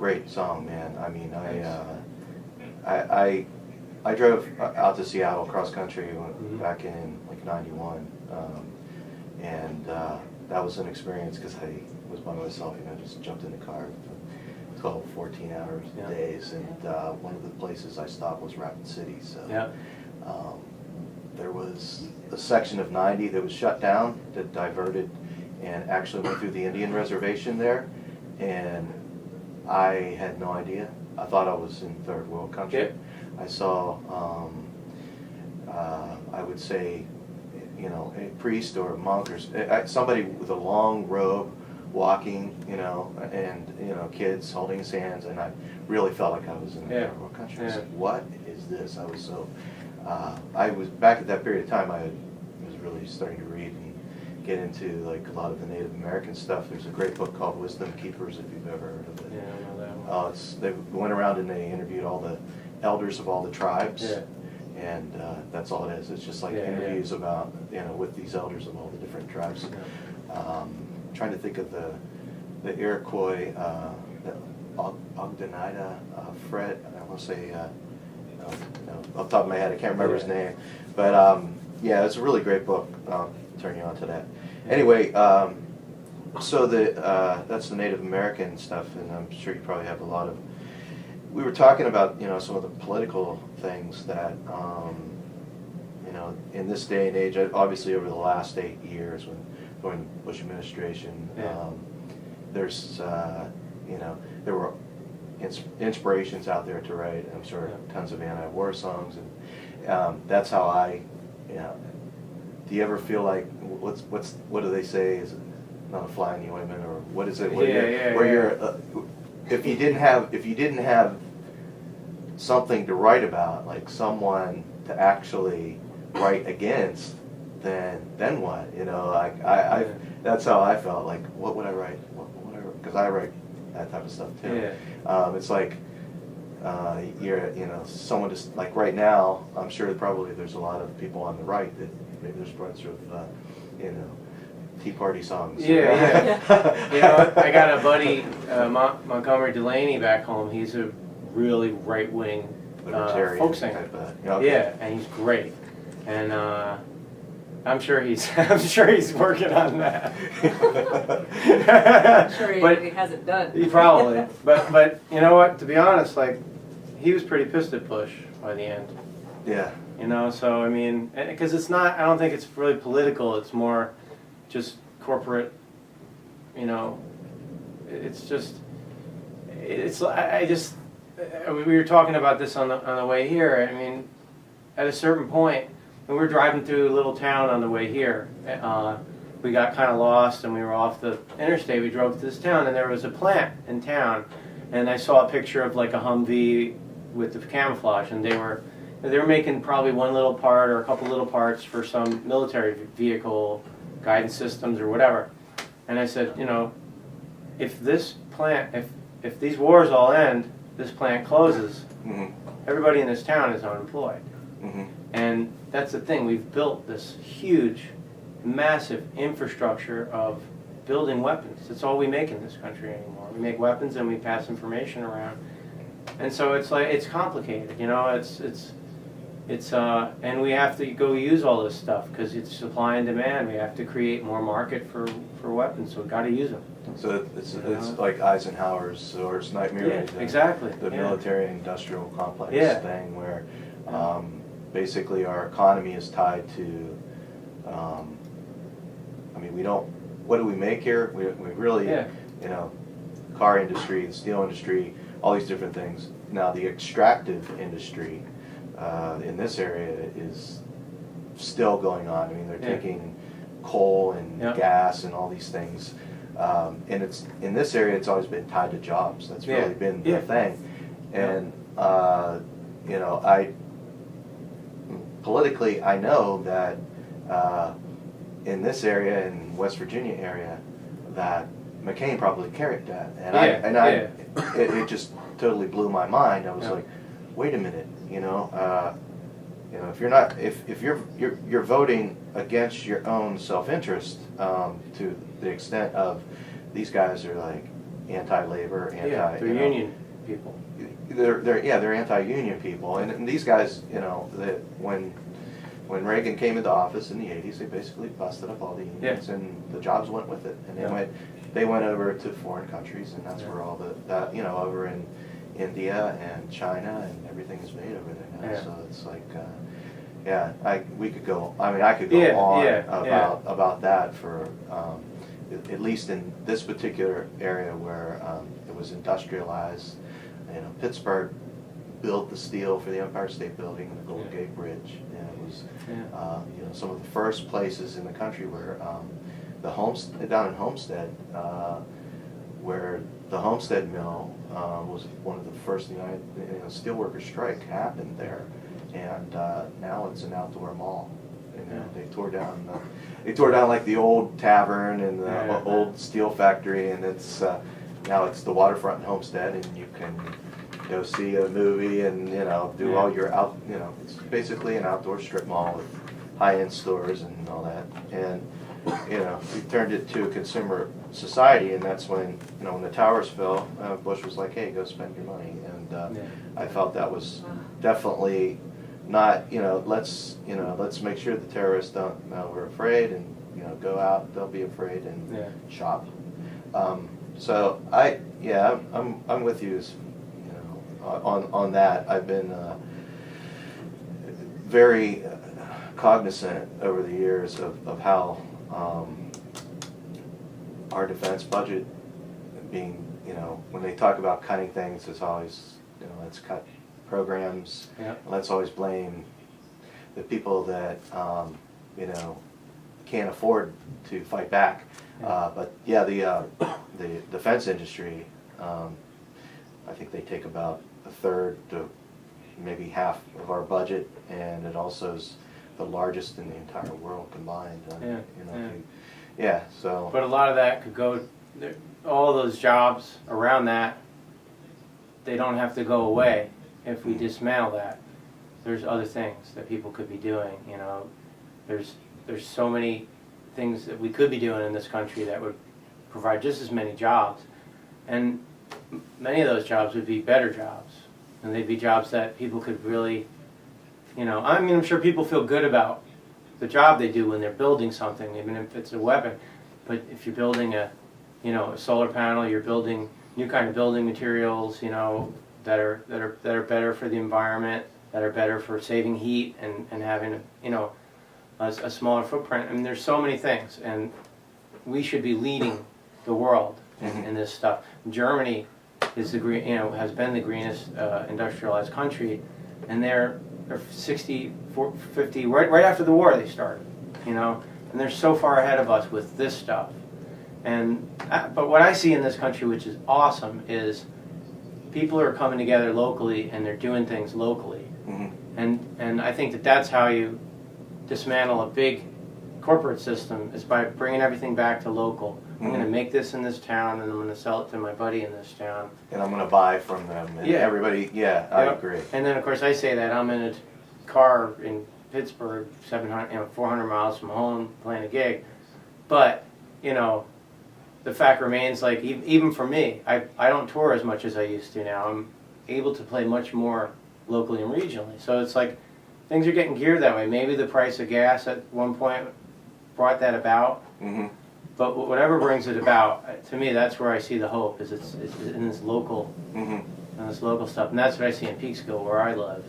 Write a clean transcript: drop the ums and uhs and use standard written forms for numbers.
great song, man. I mean, I drove out to Seattle cross country back in like '91, and that was an experience because I was by myself. You know, just jumped in the car for 12, 14 hours days, and one of the places I stopped was Rapid City. So there was a section of 90 that was shut down, that diverted, and actually went through the Indian reservation there, and I had no idea. I thought I was in third world country. Yeah. I saw, I would say, you know, a priest or a monk or somebody with a long robe walking, you know, and, you know, kids holding his hands, and I really felt like I was in a third world country. I was like, what is this? I was so, I was, back at that period of time, I was really starting to read and get into like a lot of the Native American stuff. There's a great book called Wisdom Keepers, if you've ever heard of it. Yeah, I know that one. They went around and they interviewed all the elders of all the tribes, and that's all it is. It's just like interviews about, you know, with these elders of all the different tribes. Trying to think of the Iroquois, the Ogdenida, Fred. I want to say, no, off the top of my head, I can't remember his name, but yeah, it's a really great book. I'll turn you on to that. Anyway, so that's the Native American stuff, and I'm sure you probably have a lot of. We were talking about, you know, some of the political things that, you know, in this day and age, obviously over the last 8 years, during the Bush administration, there's, you know, there were inspirations out there to write, I'm sure, tons of anti-war songs, and that's how I, you know. Do you ever feel like what do they say? Is it not a fly in the ointment, or what is it? Where you're if you didn't have something to write about, like someone to actually write against, then what? You know, like that's how I felt. Like, what would I write? Because I write that type of stuff too. It's like you know, someone just like right now. I'm sure probably there's a lot of people on the right that maybe there's parts of you know, Tea Party songs. You know, I got a buddy, Montgomery Delaney, back home. He's a really right-wing folk singer. And he's great. And I'm sure he's working on that. I'm sure he hasn't done. He probably. But you know what? To be honest, like, he was pretty pissed at Bush by the end. Yeah. You know, so I mean, because it's not. I don't think it's really political. It's more just corporate. You know, it's just. It's. I just. We were talking about this on the way here. I mean, at a certain point, when we were driving through a little town on the way here, we got kind of lost and we were off the interstate. We drove to this town and there was a plant in town, and I saw a picture of like a Humvee with the camouflage, and they were making probably one little part or a couple little parts for some military vehicle guidance systems or whatever. And I said, you know, if this plant, if these wars all end, this plant closes, everybody in this town is unemployed. And that's the thing, we've built this huge, massive infrastructure of building weapons. That's all we make in this country anymore. We make weapons and we pass information around. And so it's like, it's complicated, you know, and we have to go use all this stuff because it's supply and demand. We have to create more market for weapons, so we've got to use them. So it's like Eisenhower's or nightmare. Exactly. The military-industrial complex thing where basically our economy is tied to, I mean, we don't, what do we make here? We really, you know, car industry, the steel industry, all these different things. Now the extractive industry in this area is still going on. I mean, they're taking coal and gas and all these things. And it's in this area, it's always been tied to jobs. That's really been the thing. And you know, politically, I know that in this area, in West Virginia area, that McCain probably carried that, and it just totally blew my mind. I was like, wait a minute, you know, if you're not, if you're voting against your own self-interest to the extent of these guys are like, anti-labor, Yeah, they're union people. They're anti-union people, and these guys, you know, that when Reagan came into office in the 80s, they basically busted up all the unions, and the jobs went with it, and they went over to foreign countries, and that's where all you know, over in India and China, and everything is made over there now. So it's like, we could go. I mean, I could go on about that for at least in this particular area where it was industrialized. You know, Pittsburgh built the steel for the Empire State Building and the Golden Gate Bridge, and it was you know, some of the first places in the country where down in Homestead, where the Homestead Mill was one of the first United steelworkers strike happened there, and now it's an outdoor mall. You know, they tore down like the old tavern and the old steel factory, and it's now it's the waterfront in Homestead, and you can go see a movie and, you know, do all your you know, it's basically an outdoor strip mall with high-end stores and all that. And, you know, we turned it to a consumer society, and that's when, you know, when the towers fell, Bush was like, hey, go spend your money. And I felt that was definitely not, you know, let's make sure the terrorists don't know we're afraid, and, you know, go out, don't be afraid, and shop. So I'm with you, you know, on that. I've been very cognizant over the years of how our defense budget being, you know, when they talk about cutting things, it's always, you know, let's cut programs. Let's always blame the people that you know, can't afford to fight back. But the defense industry, I think they take about a third to maybe half of our budget, and it also is the largest in the entire world combined. You know, so. But a lot of that could go, all those jobs around that, they don't have to go away if we dismantle that. There's other things that people could be doing. You know, there's so many things that we could be doing in this country that would provide just as many jobs, and many of those jobs would be better jobs, and they'd be jobs that people could really, you know, I mean, I'm sure people feel good about the job they do when they're building something, even if it's a weapon. But if you're building a solar panel, you're building new kind of building materials, you know, that are better for the environment, that are better for saving heat and having, you know, a smaller footprint. I mean, there's so many things, and we should be leading the world in this stuff. Germany is has been the greenest industrialized country, and they're 60, 50, right after the war they started, you know, and they're so far ahead of us with this stuff. And but what I see in this country, which is awesome, is people are coming together locally and they're doing things locally. And I think that's how you dismantle a big corporate system, is by bringing everything back to local. I'm going to make this in this town, and I'm going to sell it to my buddy in this town. And I'm going to buy from them. And everybody, I agree. And then, of course, I say that I'm in a car in Pittsburgh, 400 miles from home, playing a gig. But, you know, the fact remains, like, even for me, I don't tour as much as I used to now. I'm able to play much more locally and regionally. So it's like things are getting geared that way. Maybe the price of gas at one point brought that about. But whatever brings it about, to me, that's where I see the hope. Is it's in this local, in this local stuff, and that's what I see in Peekskill, where I live.